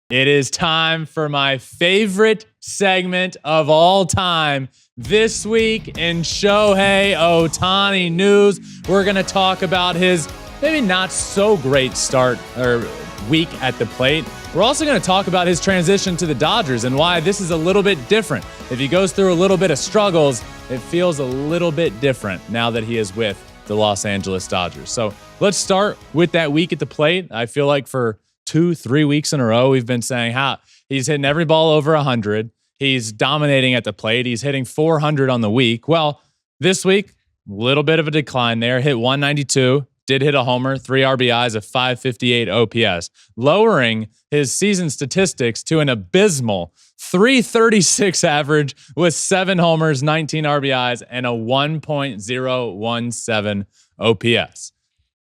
It is time for my favorite segment of all time. This week in Shohei Otani news, we're going to talk about his maybe not so great start or week at the plate. We're also going to talk about his transition to the Dodgers and why this is a little bit different. If he goes through a little bit of struggles, it feels a little bit different now that he is with the Los Angeles Dodgers. So let's start with that week at the plate. I feel like for 2-3 weeks in a row, we've been saying how he's hitting every ball over 100. He's dominating at the plate. He's hitting 400 on the week. Well, this week, a little bit of a decline there. Hit 192, did hit a homer, 3 RBIs, a 558 OPS, lowering his season statistics to an abysmal 336 average with 7 homers, 19 RBIs, and a 1.017 OPS.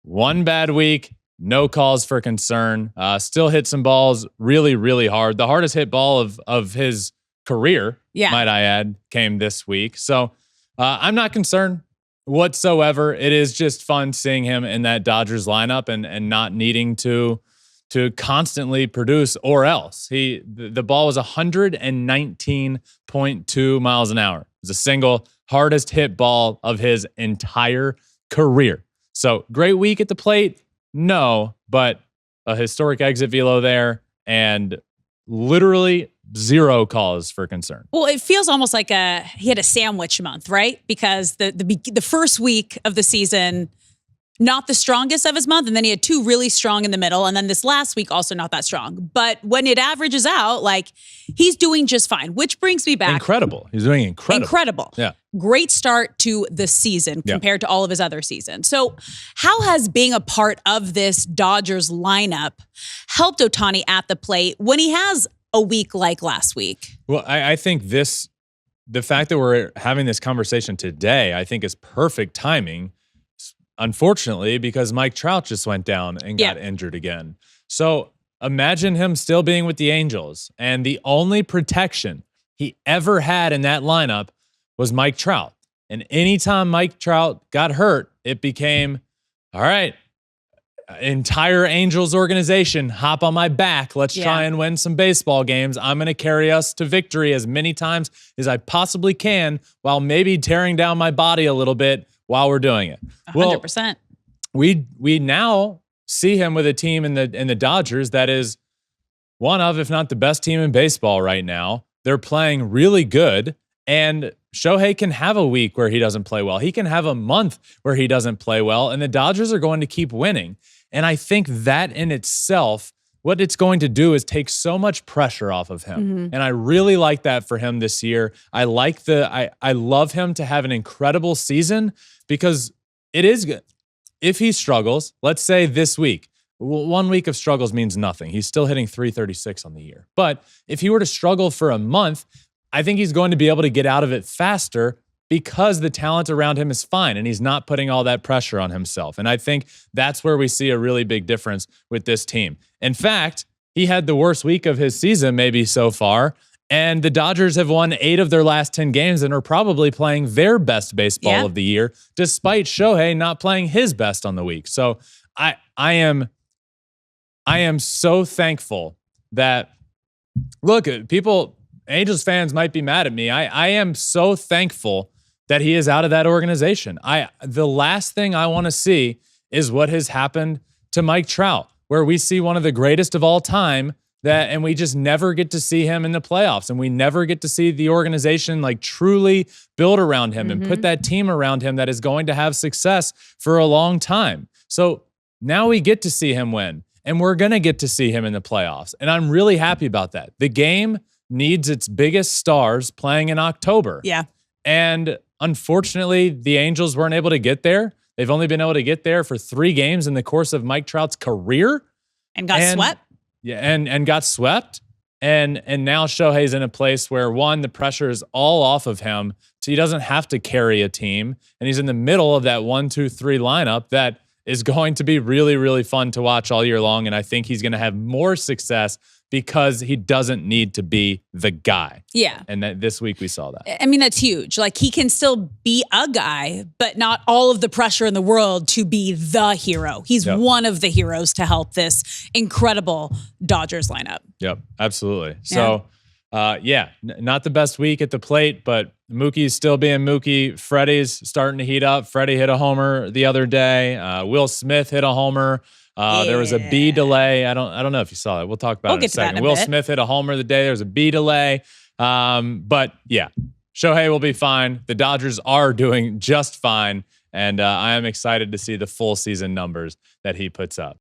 One bad week. No cause for concern. Still hit some balls really, really hard. The hardest hit ball of his career, might I add, came this week. So I'm not concerned whatsoever. It is just fun seeing him in that Dodgers lineup and not needing to constantly produce or else. The ball was 119.2 miles an hour. It was a single hardest hit ball of his entire career. So great week at the plate. No, but a historic exit velo there and literally zero cause for concern. Well, it feels almost like he had a sandwich month, right? Because the first week of the season, not the strongest of his month, and then he had 2 really strong in the middle, and then this last week also not that strong. But when it averages out, like he's doing just fine, which brings me back. Incredible. He's doing incredible. Incredible. Yeah. Great start to the season compared to all of his other seasons. So how has being a part of this Dodgers lineup helped Otani at the plate when he has a week like last week? Well, I think the fact that we're having this conversation today, I think is perfect timing. Unfortunately, because Mike Trout just went down and got injured again. So imagine him still being with the Angels, and the only protection he ever had in that lineup was Mike Trout. And anytime Mike Trout got hurt, it became, all right, entire Angels organization, hop on my back. Let's try and win some baseball games. I'm going to carry us to victory as many times as I possibly can while maybe tearing down my body a little bit while we're doing it. 100%. Well, we now see him with a team in the Dodgers that is one of, if not the best team in baseball right now. They're playing really good, and Shohei can have a week where he doesn't play well. He can have a month where he doesn't play well, and the Dodgers are going to keep winning. And I think that in itself, what it's going to do is take so much pressure off of him. Mm-hmm. And I really like that for him this year. I love him to have an incredible season because it is good. If he struggles, let's say this week, 1 week of struggles means nothing. He's still hitting 336 on the year. But if he were to struggle for a month, I think he's going to be able to get out of it faster because the talent around him is fine and he's not putting all that pressure on himself. And I think that's where we see a really big difference with this team. In fact, he had the worst week of his season maybe so far, and the Dodgers have won 8 of their last 10 games and are probably playing their best baseball of the year, despite Shohei not playing his best on the week. So I am so thankful that, look, Angels fans might be mad at me. I am so thankful that he is out of that organization. The last thing I want to see is what has happened to Mike Trout, where we see one of the greatest of all time and we just never get to see him in the playoffs, and we never get to see the organization like truly build around him and put that team around him that is going to have success for a long time. So now we get to see him win, and we're going to get to see him in the playoffs. And I'm really happy about that. The game needs its biggest stars playing in October. Yeah. And unfortunately, the Angels weren't able to get there. They've only been able to get there for 3 games in the course of Mike Trout's career. And got swept. Yeah, and got swept. And now Shohei's in a place where, one, the pressure is all off of him, so he doesn't have to carry a team. And he's in the middle of that 1, 2, 3 lineup that is going to be really, really fun to watch all year long. And I think he's going to have more success because he doesn't need to be the guy. Yeah. And this week we saw that. I mean, that's huge. Like, he can still be a guy, but not all of the pressure in the world to be the hero. He's one of the heroes to help this incredible Dodgers lineup. Yep, absolutely. So, not the best week at the plate, but Mookie's still being Mookie. Freddie's starting to heat up. Freddie hit a homer the other day. Will Smith hit a homer. There was a B delay. I don't know if you saw it. We'll talk about it in a second. Will Smith hit a homer the day. There was a B delay. But yeah, Shohei will be fine. The Dodgers are doing just fine. And I am excited to see the full season numbers that he puts up.